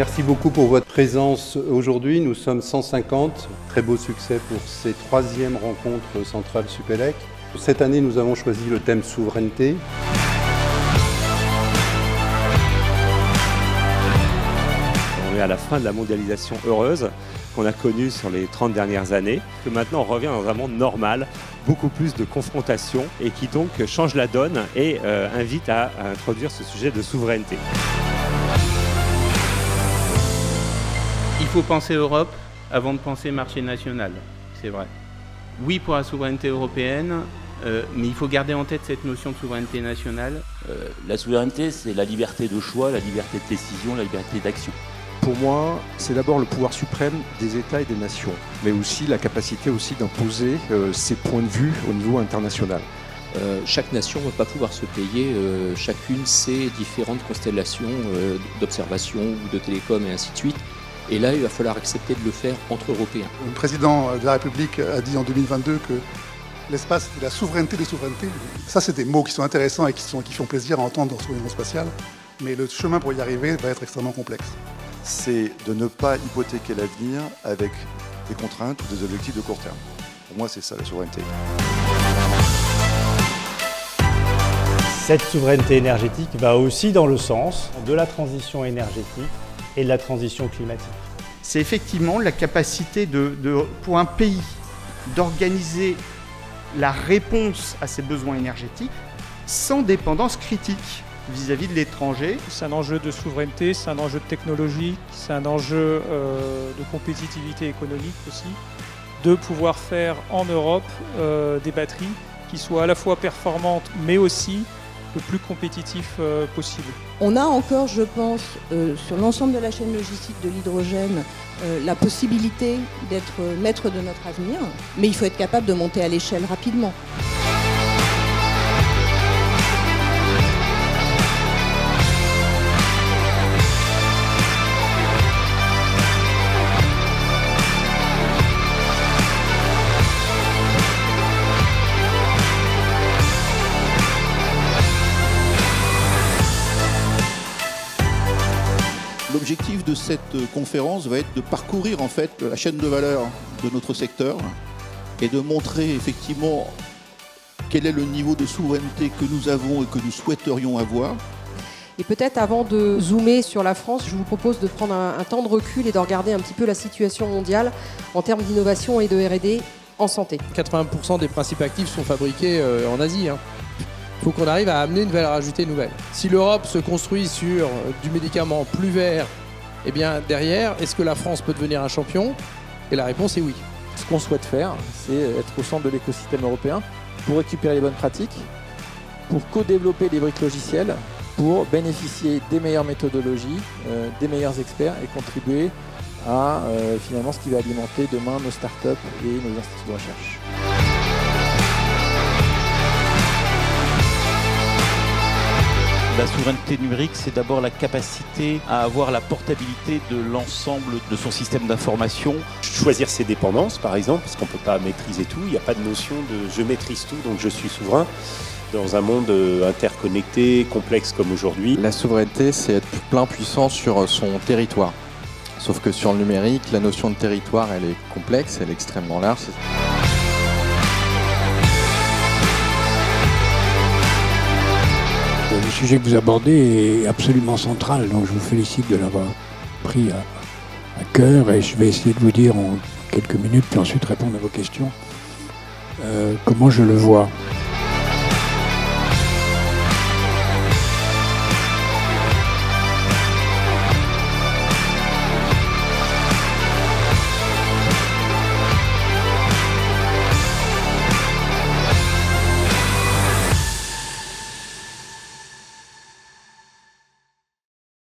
Merci beaucoup pour votre présence aujourd'hui. Nous sommes 150. Très beau succès pour ces 3e rencontres Centrale Supélec. Cette année, nous avons choisi le thème souveraineté. On est à la fin de la mondialisation heureuse qu'on a connue sur les 30 dernières années, que maintenant on revient dans un monde normal, beaucoup plus de confrontation et qui donc change la donne et invite à introduire ce sujet de souveraineté. Il faut penser Europe avant de penser marché national, c'est vrai. Oui pour la souveraineté européenne, mais il faut garder en tête cette notion de souveraineté nationale. La souveraineté, c'est la liberté de choix, la liberté de décision, la liberté d'action. Pour moi, c'est d'abord le pouvoir suprême des États et des nations, mais aussi la capacité aussi d'imposer ses points de vue au niveau international. Chaque nation ne va pas pouvoir se payer chacune ses différentes constellations d'observation ou de télécom et ainsi de suite. Et là, il va falloir accepter de le faire entre Européens. Le président de la République a dit en 2022 que l'espace est la souveraineté des souverainetés. Ça, c'est des mots qui sont intéressants et qui font plaisir à entendre sur l'Union spatiale. Mais le chemin pour y arriver va être extrêmement complexe. C'est de ne pas hypothéquer l'avenir avec des contraintes ou des objectifs de court terme. Pour moi, c'est ça la souveraineté. Cette souveraineté énergétique va aussi dans le sens de la transition énergétique et de la transition climatique. C'est effectivement la capacité pour un pays d'organiser la réponse à ses besoins énergétiques sans dépendance critique vis-à-vis de l'étranger. C'est un enjeu de souveraineté, c'est un enjeu de technologie, c'est un enjeu de compétitivité économique aussi, de pouvoir faire en Europe des batteries qui soient à la fois performantes mais aussi le plus compétitif possible. On a encore, je pense, sur l'ensemble de la chaîne logistique de l'hydrogène, la possibilité d'être maître de notre avenir, mais il faut être capable de monter à l'échelle rapidement. L'objectif de cette conférence va être de parcourir en fait la chaîne de valeur de notre secteur et de montrer effectivement quel est le niveau de souveraineté que nous avons et que nous souhaiterions avoir. Et peut-être avant de zoomer sur la France, je vous propose de prendre un temps de recul et de regarder un petit peu la situation mondiale en termes d'innovation et de R&D en santé. 80% des principes actifs sont fabriqués en Asie. Il faut qu'on arrive à amener une valeur ajoutée nouvelle. Si l'Europe se construit sur du médicament plus vert, eh bien derrière, est-ce que la France peut devenir un champion ? Et la réponse est oui. Ce qu'on souhaite faire, c'est être au centre de l'écosystème européen pour récupérer les bonnes pratiques, pour co-développer des briques logicielles, pour bénéficier des meilleures méthodologies, des meilleurs experts et contribuer à finalement ce qui va alimenter demain nos startups et nos instituts de recherche. La souveraineté numérique, c'est d'abord la capacité à avoir la portabilité de l'ensemble de son système d'information. Choisir ses dépendances, par exemple, parce qu'on ne peut pas maîtriser tout. Il n'y a pas de notion de « je maîtrise tout, donc je suis souverain ». Dans un monde interconnecté, complexe comme aujourd'hui. La souveraineté, c'est être plein puissant sur son territoire. Sauf que sur le numérique, la notion de territoire, elle est complexe, elle est extrêmement large. Le sujet que vous abordez est absolument central, donc je vous félicite de l'avoir pris à cœur et je vais essayer de vous dire en quelques minutes, puis ensuite répondre à vos questions, comment je le vois.